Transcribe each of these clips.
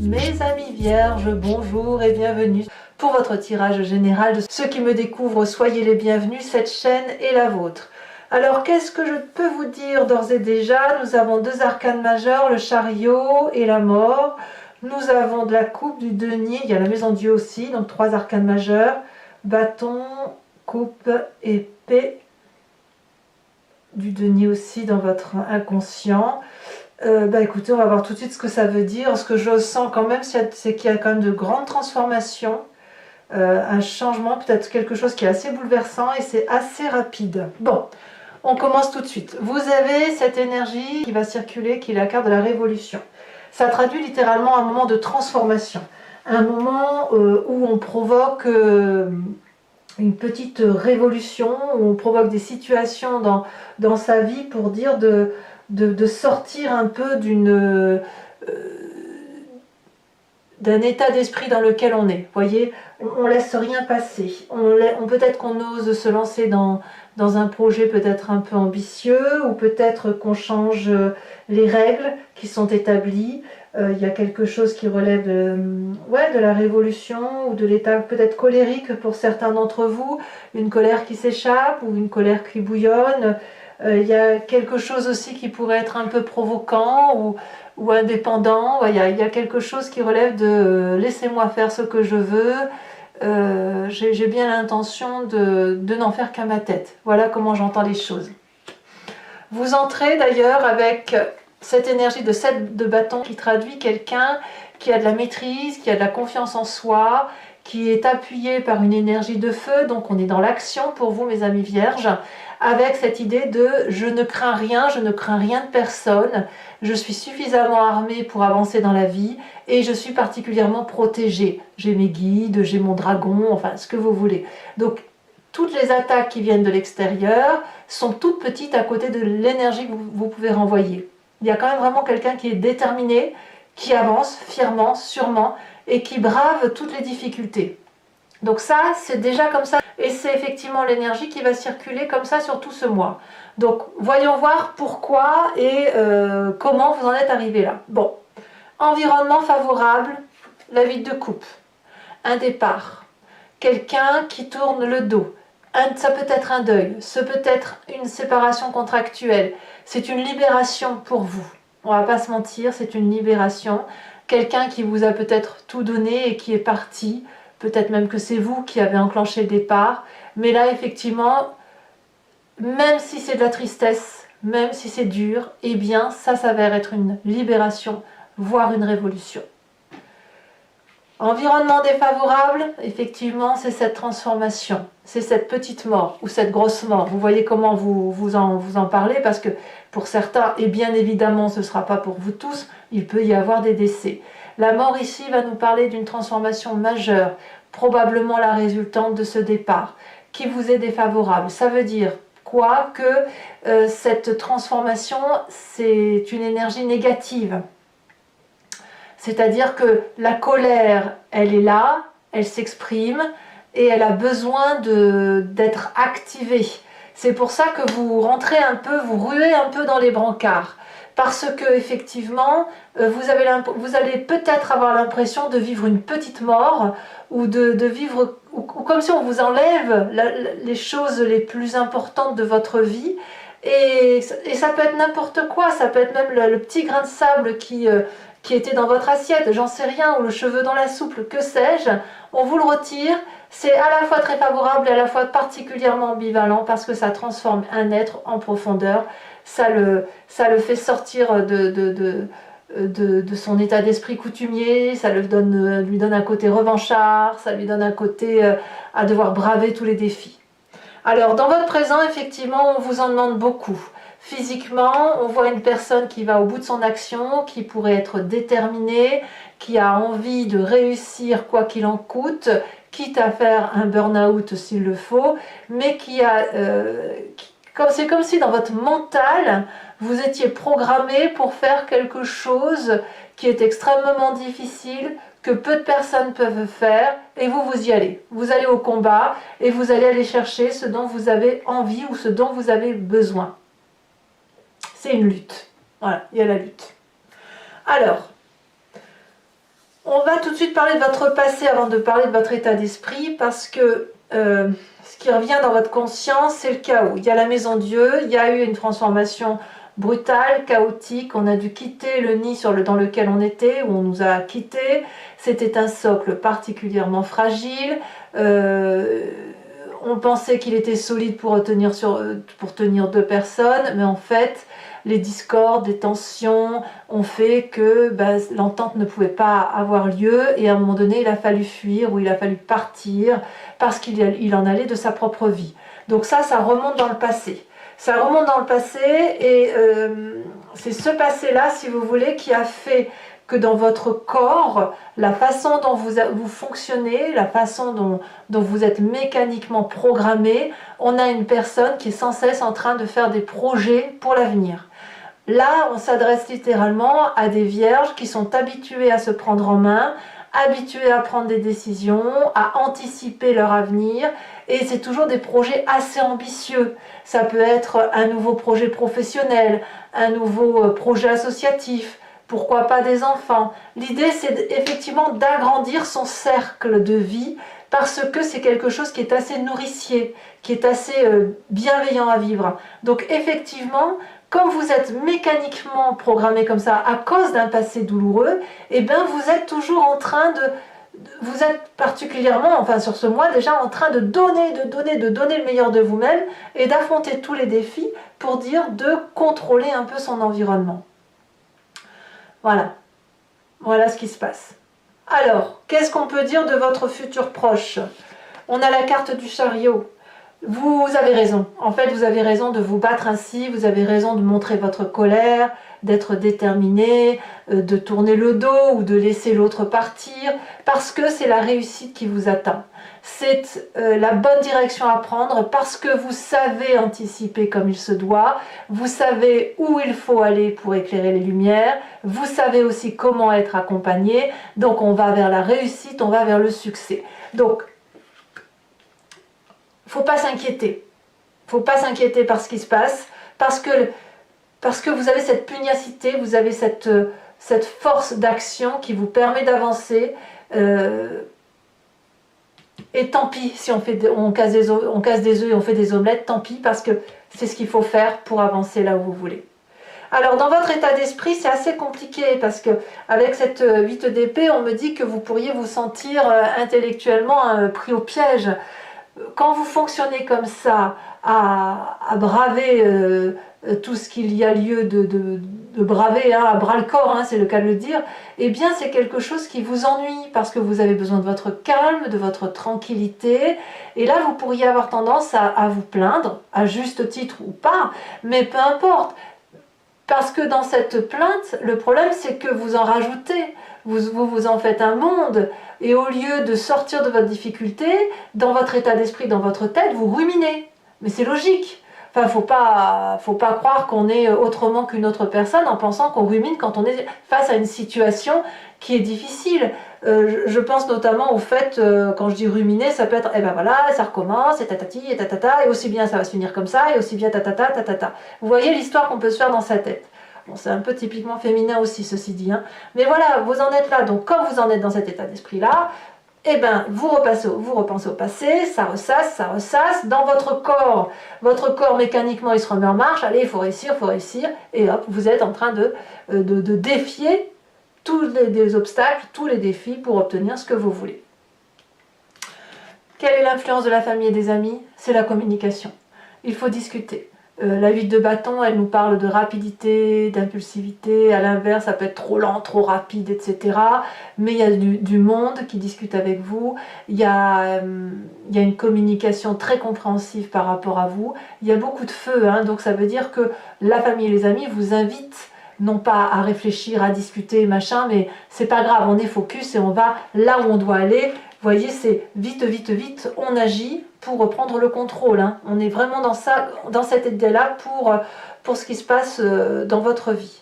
Mes amis vierges, bonjour et bienvenue pour votre tirage général. De ceux qui me découvrent, soyez les bienvenus, cette chaîne est la vôtre. Alors qu'est-ce que je peux vous dire d'ores et déjà? Nous avons deux arcanes majeurs, le chariot et la mort. Nous avons de la coupe, du denier, il y a la maison Dieu aussi, donc trois arcanes majeurs, bâton, coupe, épée, du denier aussi dans votre inconscient. Écoutez, on va voir tout de suite ce que ça veut dire. Ce que je sens quand même, c'est qu'il y a quand même de grandes transformations, un changement, peut-être quelque chose qui est assez bouleversant et c'est assez rapide. Bon, on commence tout de suite. Vous avez cette énergie qui va circuler, qui est la carte de la révolution. Ça traduit littéralement un moment de transformation, un moment où on provoque une petite révolution, où on provoque des situations dans sa vie pour dire de sortir un peu d'un état d'esprit dans lequel on est. Vous voyez, on laisse rien passer. Peut-être qu'on ose se lancer dans un projet peut-être un peu ambitieux, ou peut-être qu'on change les règles qui sont établies. Il y a quelque chose qui relève de la révolution, ou de l'état peut-être colérique pour certains d'entre vous, une colère qui s'échappe, ou une colère qui bouillonne. Il y a quelque chose aussi qui pourrait être un peu provoquant ou indépendant. Il y a quelque chose qui relève de laissez-moi faire ce que je veux. J'ai bien l'intention de n'en faire qu'à ma tête. Voilà comment j'entends les choses. Vous entrez d'ailleurs avec cette énergie de 7 de bâton qui traduit quelqu'un qui a de la maîtrise, qui a de la confiance en soi, qui est appuyé par une énergie de feu. Donc on est dans l'action pour vous, mes amis vierges, avec cette idée de je ne crains rien de personne, je suis suffisamment armée pour avancer dans la vie et je suis particulièrement protégée. J'ai mes guides, j'ai mon dragon, enfin ce que vous voulez. Donc toutes les attaques qui viennent de l'extérieur sont toutes petites à côté de l'énergie que vous pouvez renvoyer. Il y a quand même vraiment quelqu'un qui est déterminé, qui avance fièrement, sûrement, et qui brave toutes les difficultés. Donc ça, c'est déjà comme ça, et c'est effectivement l'énergie qui va circuler comme ça sur tout ce mois. Donc voyons voir pourquoi et comment vous en êtes arrivé là. Bon, environnement favorable, la vie de coupe, un départ, quelqu'un qui tourne le dos, ça peut être un deuil, ça peut être une séparation contractuelle, c'est une libération pour vous. On va pas se mentir, c'est une libération. Quelqu'un qui vous a peut-être tout donné et qui est parti, peut-être même que c'est vous qui avez enclenché le départ, mais là effectivement, même si c'est de la tristesse, même si c'est dur, eh bien ça s'avère être une libération, voire une révolution. Environnement défavorable, effectivement, c'est cette transformation, c'est cette petite mort ou cette grosse mort. Vous voyez comment vous en parlez, parce que pour certains, et bien évidemment ce ne sera pas pour vous tous, il peut y avoir des décès. La mort ici va nous parler d'une transformation majeure, probablement la résultante de ce départ, qui vous est défavorable. Ça veut dire quoi? Que cette transformation, c'est une énergie négative. C'est-à-dire que la colère, elle est là, elle s'exprime et elle a besoin d'être activée. C'est pour ça que vous rentrez un peu, vous ruez un peu dans les brancards. Parce que effectivement, vous allez peut-être avoir l'impression de vivre une petite mort ou de vivre ou comme si on vous enlève les choses les plus importantes de votre vie. Et ça peut être n'importe quoi, ça peut être même le petit grain de sable qui était dans votre assiette, j'en sais rien, ou le cheveu dans la soupe, que sais-je, on vous le retire. C'est à la fois très favorable et à la fois particulièrement ambivalent parce que ça transforme un être en profondeur, ça le fait sortir de son état d'esprit coutumier, ça lui donne un côté revanchard, ça lui donne un côté à devoir braver tous les défis. Alors dans votre présent, effectivement, on vous en demande beaucoup. Physiquement, on voit une personne qui va au bout de son action, qui pourrait être déterminée, qui a envie de réussir quoi qu'il en coûte, quitte à faire un burn-out s'il le faut, mais c'est comme si dans votre mental, vous étiez programmé pour faire quelque chose qui est extrêmement difficile, que peu de personnes peuvent faire, et vous y allez. Vous allez au combat, et vous allez aller chercher ce dont vous avez envie ou ce dont vous avez besoin. C'est une lutte. Voilà, il y a la lutte. Alors, On va tout de suite parler de votre passé avant de parler de votre état d'esprit, parce que ce qui revient dans votre conscience, c'est le chaos. Il y a la maison Dieu, il y a eu une transformation brutale, chaotique, on a dû quitter le nid dans lequel on était, où on nous a quittés, c'était un socle particulièrement fragile, on pensait qu'il était solide pour tenir deux personnes, mais en fait, les discordes, les tensions ont fait que l'entente ne pouvait pas avoir lieu, et à un moment donné, il a fallu fuir, ou il a fallu partir, parce qu'il en allait de sa propre vie. Donc ça remonte dans le passé. Ça remonte dans le passé, et c'est ce passé-là, si vous voulez, qui a fait que dans votre corps, la façon dont vous fonctionnez, la façon dont vous êtes mécaniquement programmé, on a une personne qui est sans cesse en train de faire des projets pour l'avenir. Là, on s'adresse littéralement à des vierges qui sont habituées à se prendre en main, habituées à prendre des décisions, à anticiper leur avenir, et c'est toujours des projets assez ambitieux. Ça peut être un nouveau projet professionnel, un nouveau projet associatif, pourquoi pas des enfants. L'idée, c'est effectivement d'agrandir son cercle de vie, parce que c'est quelque chose qui est assez nourricier, qui est assez bienveillant à vivre. Donc effectivement, comme vous êtes mécaniquement programmé comme ça à cause d'un passé douloureux, eh bien vous êtes toujours en train vous êtes particulièrement, enfin sur ce mois déjà, en train de donner le meilleur de vous-même et d'affronter tous les défis pour dire de contrôler un peu son environnement. Voilà. Voilà ce qui se passe. Alors, qu'est-ce qu'on peut dire de votre futur proche? On a la carte du chariot. Vous avez raison. En fait, vous avez raison de vous battre ainsi, vous avez raison de montrer votre colère, d'être déterminé, de tourner le dos ou de laisser l'autre partir, parce que c'est la réussite qui vous attend. C'est la bonne direction à prendre parce que vous savez anticiper comme il se doit, vous savez où il faut aller pour éclairer les lumières, vous savez aussi comment être accompagné, donc on va vers la réussite, on va vers le succès. Donc, faut pas s'inquiéter. Faut pas s'inquiéter par ce qui se passe, parce que vous avez cette pugnacité, vous avez cette force d'action qui vous permet d'avancer. Et tant pis si on casse des œufs et on fait des omelettes, tant pis, parce que c'est ce qu'il faut faire pour avancer là où vous voulez. Alors dans votre état d'esprit, c'est assez compliqué, parce que avec cette 8 d'épée, on me dit que vous pourriez vous sentir intellectuellement pris au piège. Quand vous fonctionnez comme ça, à braver tout ce qu'il y a lieu de braver, à bras le corps, c'est le cas de le dire, eh bien c'est quelque chose qui vous ennuie, parce que vous avez besoin de votre calme, de votre tranquillité, et là vous pourriez avoir tendance à vous plaindre, à juste titre ou pas, mais peu importe. Parce que dans cette plainte, le problème c'est que vous en rajoutez, vous en faites un monde, et au lieu de sortir de votre difficulté, dans votre état d'esprit, dans votre tête, vous ruminez. Mais c'est logique. Enfin, faut pas croire qu'on est autrement qu'une autre personne en pensant qu'on rumine quand on est face à une situation qui est difficile. Je pense notamment au fait, quand je dis ruminer, ça peut être, eh ben voilà, ça recommence, et tatati, et tatata, et aussi bien ça va se finir comme ça, et aussi bien tatata, tatata. Vous voyez l'histoire qu'on peut se faire dans sa tête. Bon, c'est un peu typiquement féminin aussi, ceci dit. Mais voilà, vous en êtes là. Donc, comme vous en êtes dans cet état d'esprit-là, eh ben, vous repensez au passé, ça ressasse. Dans votre corps mécaniquement, il se remet en marche. Allez, il faut réussir. Et hop, vous êtes en train de défier tous les obstacles, tous les défis pour obtenir ce que vous voulez. Quelle est l'influence de la famille et des amis? C'est la communication. Il faut discuter. La 8 de bâton, elle nous parle de rapidité, d'impulsivité. À l'inverse, ça peut être trop lent, trop rapide, etc. Mais il y a du monde qui discute avec vous. Il y a une communication très compréhensive par rapport à vous. Il y a beaucoup de feu, donc ça veut dire que la famille et les amis vous invitent non pas à réfléchir, à discuter, machin, mais c'est pas grave, on est focus et on va là où on doit aller. Vous voyez, c'est vite, on agit pour reprendre le contrôle. On est vraiment dans cette idée-là pour ce qui se passe dans votre vie.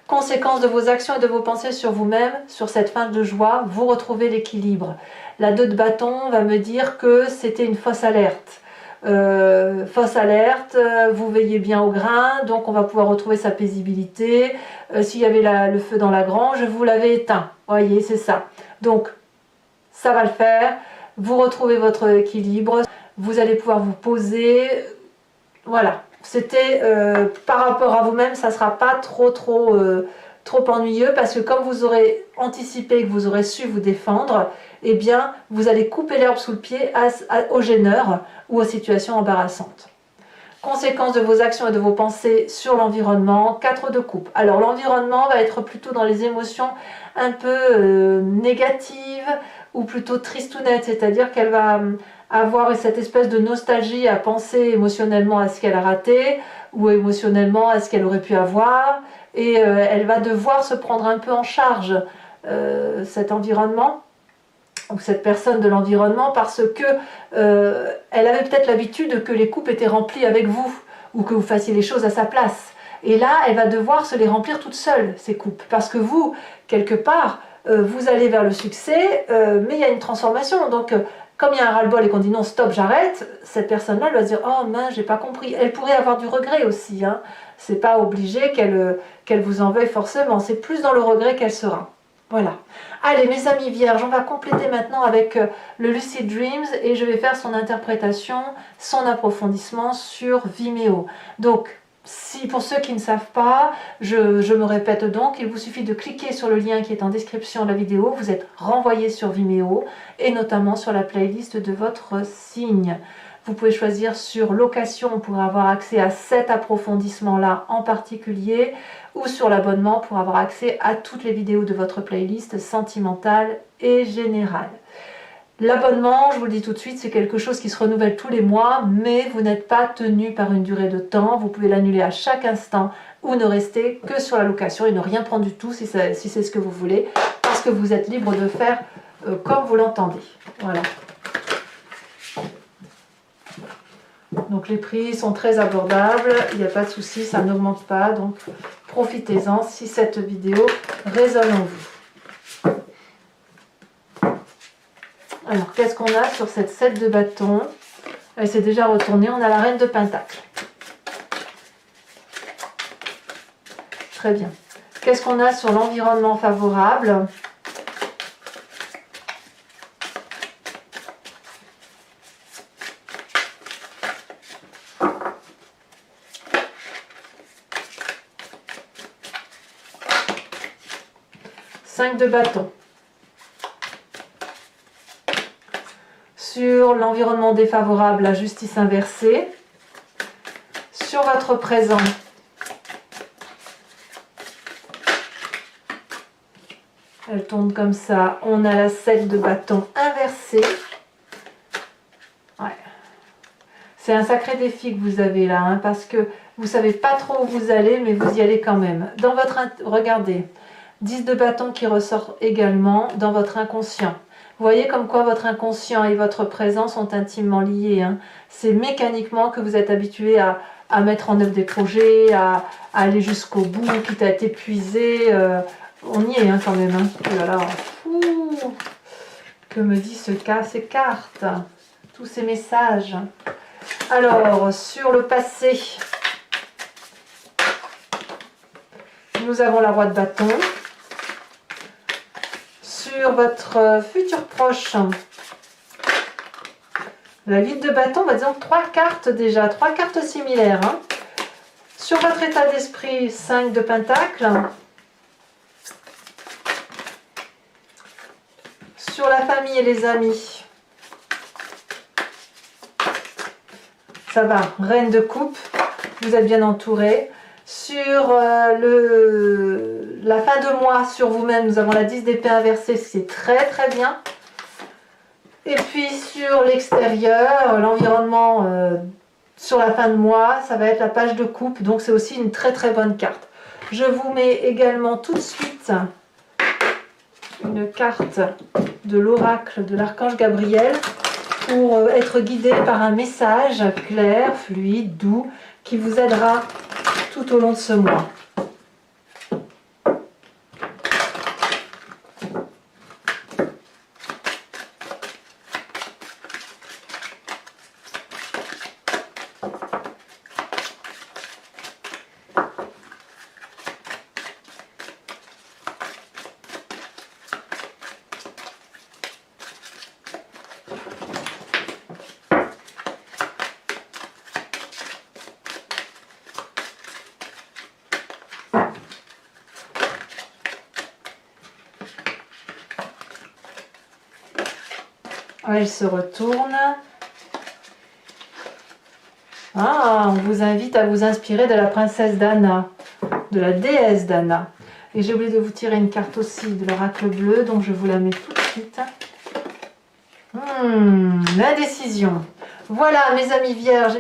Conséquence de vos actions et de vos pensées sur vous-même, sur cette fin de joie, vous retrouvez l'équilibre. La 2 de bâton va me dire que c'était une fausse alerte. fausse alerte, vous veillez bien au grain, donc on va pouvoir retrouver sa paisibilité. S'il y avait le feu dans la grange, vous l'avez éteint. Voyez, c'est ça. Donc, ça va le faire. Vous retrouvez votre équilibre. Vous allez pouvoir vous poser. Voilà. C'était par rapport à vous-même, ça ne sera pas trop ennuyeux parce que comme vous aurez anticipé, que vous aurez su vous défendre, eh bien, vous allez couper l'herbe sous le pied aux gêneurs ou aux situations embarrassantes. Conséquences de vos actions et de vos pensées sur l'environnement, 4 de coupe. Alors l'environnement va être plutôt dans les émotions un peu négatives ou plutôt tristounettes, c'est-à-dire qu'elle va avoir cette espèce de nostalgie à penser émotionnellement à ce qu'elle a raté ou émotionnellement à ce qu'elle aurait pu avoir, et elle va devoir se prendre un peu en charge cet environnement ou cette personne de l'environnement parce que elle avait peut-être l'habitude que les coupes étaient remplies avec vous ou que vous fassiez les choses à sa place. Et là, elle va devoir se les remplir toute seule, ces coupes, parce que vous, quelque part, vous allez vers le succès, mais il y a une transformation. Donc, comme il y a un ras-le-bol et qu'on dit non, stop, j'arrête, cette personne-là, elle va se dire oh mince, j'ai pas compris. Elle pourrait avoir du regret aussi. Hein. C'est pas obligé qu'elle vous en veuille forcément. C'est plus dans le regret qu'elle sera. Voilà. Allez, mes amis vierges, on va compléter maintenant avec le Lucid Dreams et je vais faire son interprétation, son approfondissement sur Vimeo. Donc, si pour ceux qui ne savent pas, je me répète donc, il vous suffit de cliquer sur le lien qui est en description de la vidéo, vous êtes renvoyé sur Vimeo et notamment sur la playlist de votre signe. Vous pouvez choisir sur location pour avoir accès à cet approfondissement-là en particulier ou sur l'abonnement pour avoir accès à toutes les vidéos de votre playlist sentimentale et générale. L'abonnement, je vous le dis tout de suite, c'est quelque chose qui se renouvelle tous les mois, mais vous n'êtes pas tenu par une durée de temps. Vous pouvez l'annuler à chaque instant ou ne rester que sur la location et ne rien prendre du tout si c'est ce que vous voulez, parce que vous êtes libre de faire comme vous l'entendez. Voilà. Donc les prix sont très abordables, il n'y a pas de souci, ça n'augmente pas, donc profitez-en si cette vidéo résonne en vous. Alors qu'est-ce qu'on a sur cette 7 de bâton? Elle s'est déjà retournée, on a la reine de pentacle. Très bien. Qu'est-ce qu'on a sur l'environnement favorable? De bâton. Sur l'environnement défavorable, la justice inversée. Sur votre présent, elle tourne comme ça, on a la 7 de bâton inversée. Ouais. C'est un sacré défi que vous avez là, hein, parce que vous savez pas trop où vous allez, mais vous y allez quand même. Dans votre... Regardez, 10 de bâton qui ressort également dans votre inconscient. Vous voyez comme quoi votre inconscient et votre présent sont intimement liés. Hein. C'est mécaniquement que vous êtes habitué à mettre en œuvre des projets, à aller jusqu'au bout, quitte à être épuisé. On y est hein, quand même. Hein. Oh là là, que me dit ces cartes, tous ces messages. Alors, sur le passé, nous avons la roi de bâton. Sur votre futur proche, la 8 de bâton, bah disons 3 cartes déjà, 3 cartes similaires. Hein. Sur votre état d'esprit, 5 de pentacle. Sur la famille et les amis, ça va, reine de coupe, vous êtes bien entouré. Sur la fin de mois, sur vous-même, nous avons la 10 d'épée inversée, c'est très très bien. Et puis sur l'extérieur, l'environnement sur la fin de mois, ça va être la page de coupe, donc c'est aussi une très très bonne carte. Je vous mets également tout de suite une carte de l'oracle de l'archange Gabriel pour être guidé par un message clair, fluide, doux, qui vous aidera tout au long de ce mois. Elle se retourne. Ah, on vous invite à vous inspirer de la princesse Dana, de la déesse Dana. Et j'ai oublié de vous tirer une carte aussi de l'oracle bleu, donc je vous la mets tout de suite. L'indécision. Voilà, mes amis vierges,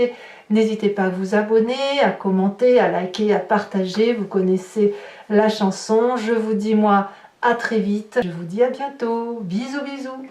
n'hésitez pas à vous abonner, à commenter, à liker, à partager. Vous connaissez la chanson. Je vous dis, moi, à très vite. Je vous dis à bientôt. Bisous, bisous.